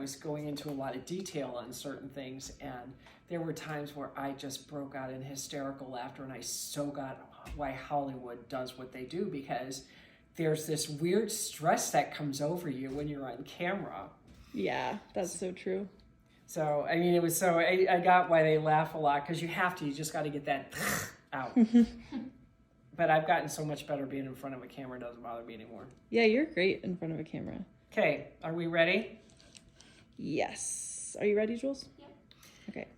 was going into a lot of detail on certain things, and there were times where I just broke out in hysterical laughter, and I so got why Hollywood does what they do, because there's this weird stress that comes over you when you're on camera. Yeah, that's so true. So, I mean, it was so, I got why they laugh a lot, because you just got to get that out. But I've gotten so much better being in front of a camera, it doesn't bother me anymore. Yeah, you're great in front of a camera. Okay, are we ready? Yes. Are you ready, Jules? Yep. Okay.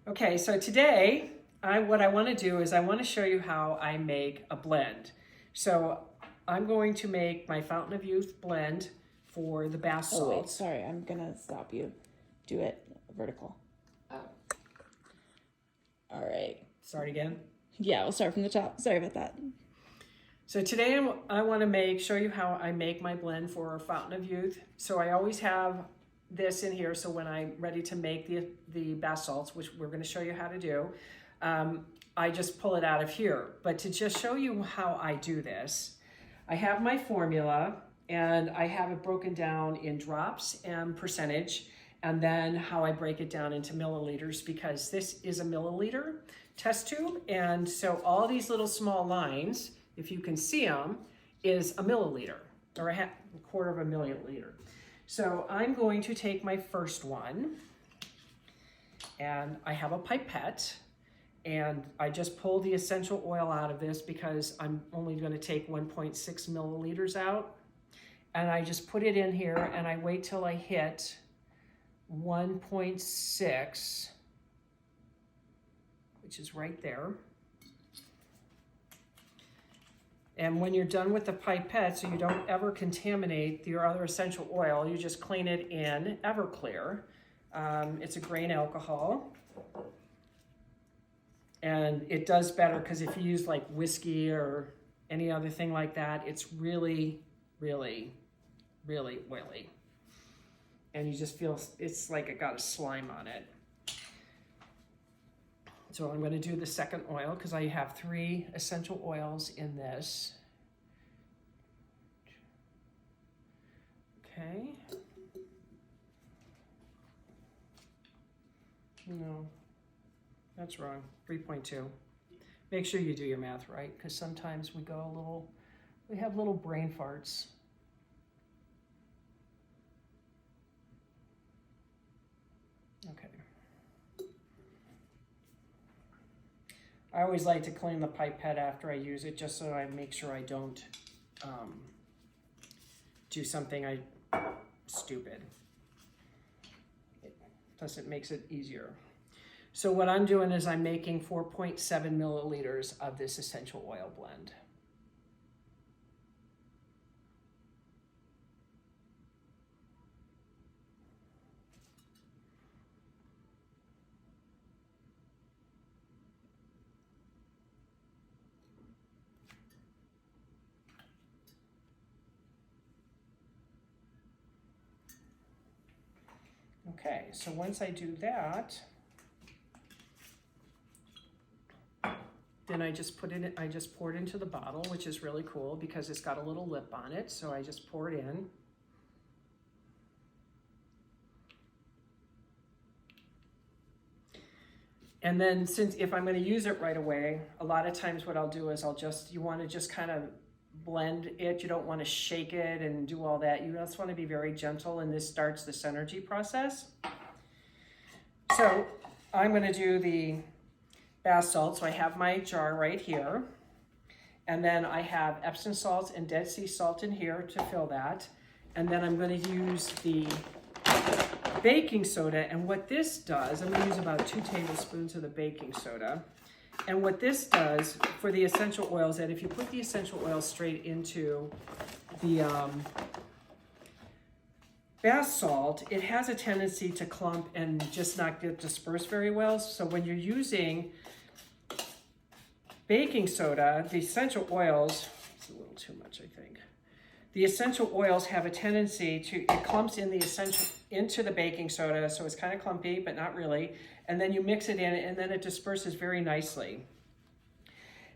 Okay, so today, what I want to do is I want to show you how I make a blend. So I'm going to make my Fountain of Youth blend for the bath salts. Oh, wait, sorry. I'm going to stop you. Do it vertical. Oh. All right. Start again. Yeah, we'll start from the top. Sorry about that. So today I want to show you how I make my blend for Fountain of Youth. So I always have this in here, so when I'm ready to make the bath salts, which we're going to show you how to do, I just pull it out of here. But to just show you how I do this, I have my formula, and I have it broken down in drops and percentage, and then how I break it down into milliliters, because this is a milliliter test tube, and so all these little small lines, if you can see them, is a milliliter, or a quarter of a milliliter. So I'm going to take my first one, and I have a pipette, and I just pull the essential oil out of this because I'm only going to take 1.6 milliliters out, and I just put it in here, and I wait till I hit 1.6, which is right there. And when you're done with the pipette, so you don't ever contaminate your other essential oil, you just clean it in Everclear. It's a grain alcohol. And it does better because if you use like whiskey or any other thing like that, it's really, really, really oily. And you just feel, it's like it got a slime on it. So I'm going to do the second oil because I have 3 essential oils in this. Okay. No, that's wrong. 3.2. Make sure you do your math right, because sometimes we have little brain farts. Okay. I always like to clean the pipette after I use it, just so I make sure I don't do something stupid. Plus it makes it easier. So what I'm doing is I'm making 4.7 milliliters of this essential oil blend. Okay, so once I do that, then I just pour it into the bottle, which is really cool because it's got a little lip on it. So I just pour it in. And then if I'm going to use it right away, a lot of times what I'll do is you want to just kind of blend it. You don't want to shake it and do all that. You just want to be very gentle, and this starts the synergy process. So I'm going to do the bath salt. So I have my jar right here, and then I have Epsom salt and Dead Sea salt in here to fill that. And then I'm going to use the baking soda, and what this does, I'm going to use about 2 tablespoons of the baking soda. And what this does for the essential oils, that if you put the essential oils straight into the bath salt, it has a tendency to clump and just not get dispersed very well. So when you're using baking soda, the essential oils, it's a little too much, I think. The essential oils have a tendency it clumps in into the baking soda, so it's kind of clumpy, but not really. And then you mix it in, and then it disperses very nicely.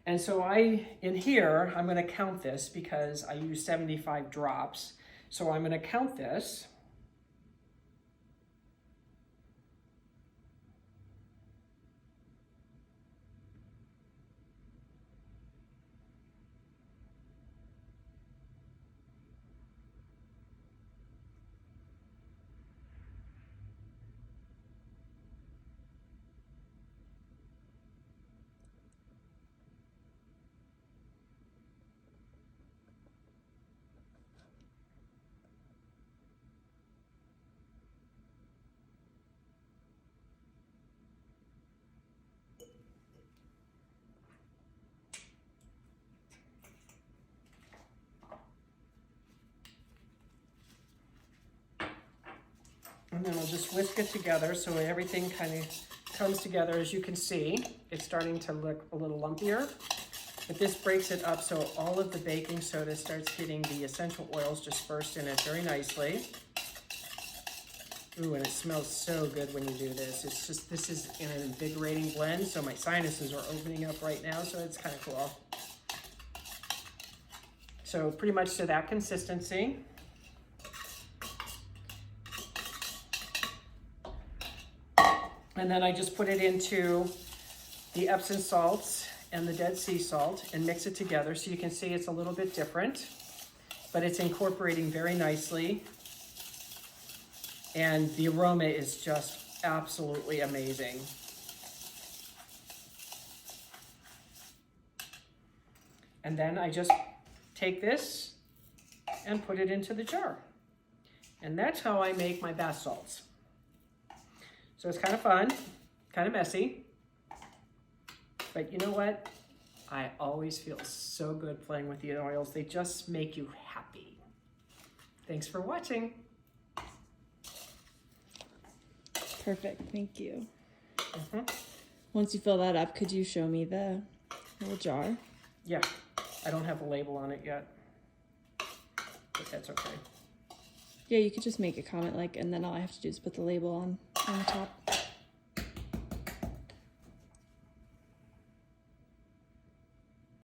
And so in here, I'm going to count this because I use 75 drops. So I'm going to count this. and then I'll just whisk it together so everything kind of comes together. As you can see, it's starting to look a little lumpier, but this breaks it up so all of the baking soda starts hitting the essential oils dispersed in it very nicely. Ooh, and it smells so good when you do this. It's just, this is in an invigorating blend, so my sinuses are opening up right now, so it's kind of cool. So pretty much to that consistency. And then I just put it into the Epsom salts and the Dead Sea salt and mix it together so you can see it's a little bit different, but it's incorporating very nicely. And the aroma is just absolutely amazing. And then I just take this and put it into the jar. And that's how I make my bath salts. So it's kind of fun, kind of messy, but you know what? I always feel so good playing with the oils. They just make you happy. Thanks for watching. Perfect, thank you. Once you fill that up, could you show me the little jar? Yeah, I don't have a label on it yet, but that's okay. Yeah, you could just make a comment and then all I have to do is put the label on the top.